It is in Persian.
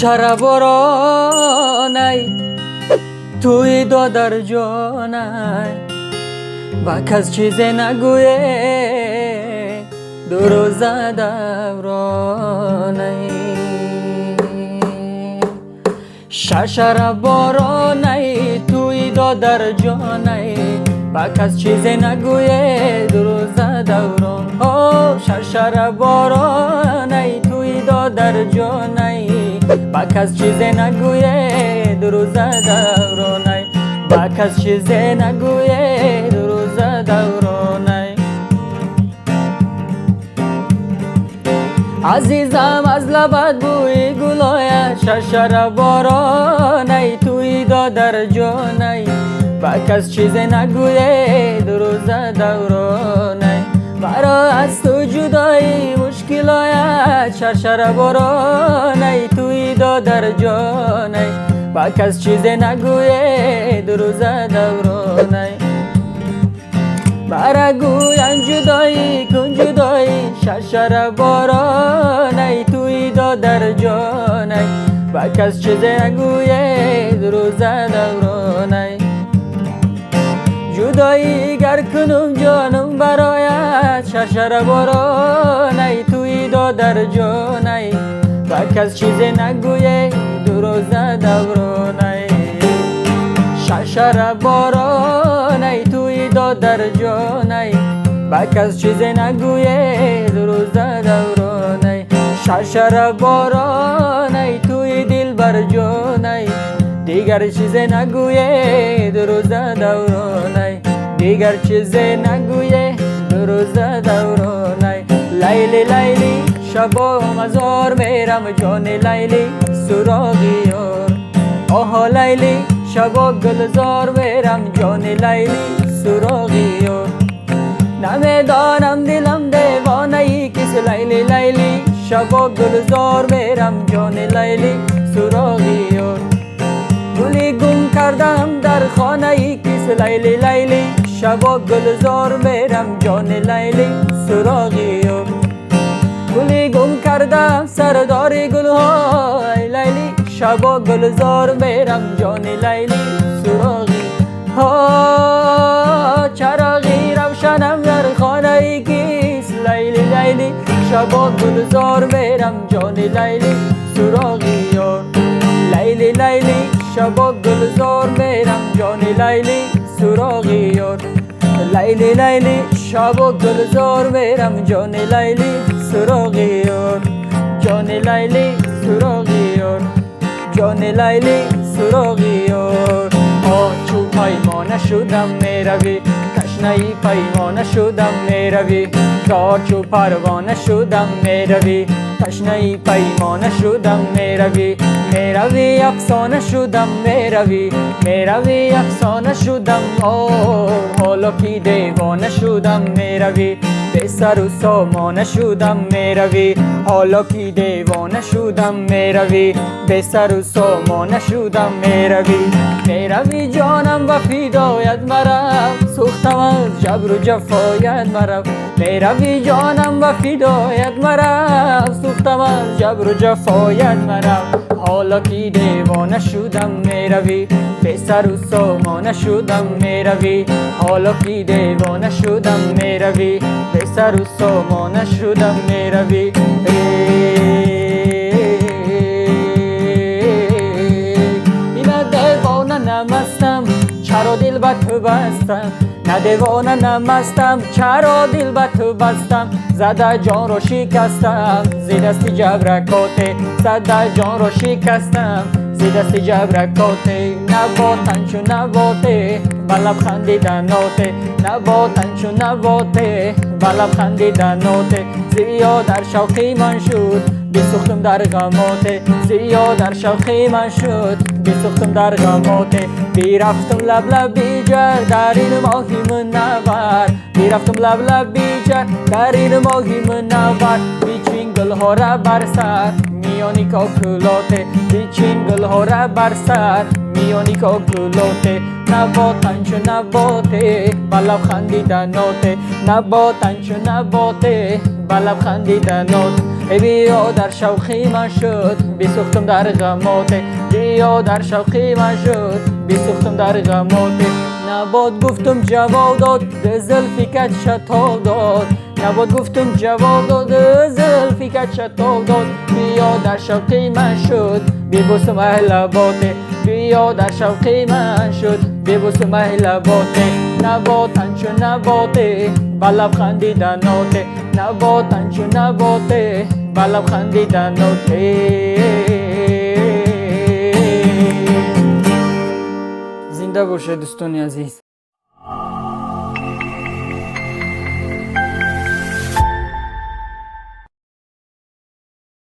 شرابورانای توی دو درجانای با کس چیزی نگویه دو روز دورانای شرابورانای توی دو درجانای با کس چیزی نگویه دو روز دوران شرابورانای توی دو درجانای با کس چیزی نگویه دو روز دورانای با کس چیزی نگویه دو روز دورانای عزیزم از لبت بوی گلای شرابورانای توی دو درجانای با کس چیزی نگویه دو روز دورانای مرا از تو جدایی مشکلایت شرابورانای توی دو درجانای با کس چیزی نگویه دو روز دورانای مرا گوین جدایی کن جدایی شرابورانای توی دو درجانای با کس چیزی نگویه دو روز دورانای جدایی گر کنم جانم برایت شرابورانای توی دو درجانای با کس چیزی نگویه دو روز دورانای شرابورانای توی دو درجانای با کس چیزی نگویه دو روز دورانای شرابورانای توی دل برجانای دیگر چیزی نگویه دو روز دورانای دیگر چیزی نگویه دو روز دورانای لیلی لیلی شبا مزار میرم جان لیلی سراغی یار آها لیلی شبا گلزار میرم جان لیلی سراغی یار نمیدانم دلم دیوانه ای کس لیلی لیلی شبا گلزار میرم جان لیلی سراغی یار گلی گم کردم در خانه ای کس لیلی لیلی شبا گلزار میرم جان لیلی سراغی یار گلی گم کردم سردار گلهای لیلی شبا گلزار میرم جان لیلی سراغی چراغی روشنم در خانه ای کس لیلی لیلی شبا گلزار میرم جان لیلی سراغی یار لیلی لیلی شبا گلزار میرم جان لیلی سراغی یار لیلی لیلی شبا گلزار میرم جان لیلی سراغی یار جان لیلی سراغی یار جان لیلی سراغی یار چو پیمانه شدم میروی تشنه پیمانه شدم میروی کار چو پروانه شدم میروی تشنه پیمانه شدم میروی میروی افسانه شدم میروی افسانه شدم حالا کی دیوانه شدم میروی به سر و سامانه شدم میروی حالا کی دیوانه شدم میروی به سر و سامانه شدم میروی جانم و فدایت مرا سوختم از جبر و جفایت مرا میروی جانم و فدایت مرا سوختم از جبر و جفایت مرا حالا کی دیوانه شدم میروی به سر و سامانه شدم میروی حالا کی دیوانه شدم میروی به سر و سامانه شدم میروی این دیوانه نمستم چرا دل به تو بستم نه دیوانه نمستم چرا دل به تو بستم زده جان رو شکستم زی دست جبرکاته زده جان رو شکستم زی دست جبرکاته نباتن چون نباته بلب خندیدناته نباتن چون نباته بلب خندیدناته زیاد در شوقی من شد بسوختم در غماته زیاد در شوقی من شد بسوختم در غماته بیرفتم لب لب بیجر در این ماهی منور بیرفتم لب لب بیجر در این ماهی منور بیچین گلها را بر سر میانی کاکلاته بیچین گلها را بر سر میانی کاکلاته نباتن چو نباته بلب خندیدناته نباتن چو نباته بلب خندیدنات بیا در شوخی من شد بسوختم در غمات بیا در شوخی من شد بسوختم در غمات نباد گفتم جواب داد زلفی کج شتاب داد نباد گفتم جواب داد زلفی کج شتاب داد بیا در شوقی من شد ببوسم لبات بیا در شوقی من شد ببوسم لبات نبات انچو نباته بلب خندیدناته نبات انچو نباته بلب خندیدناته زنده باشه دوستان عزیز.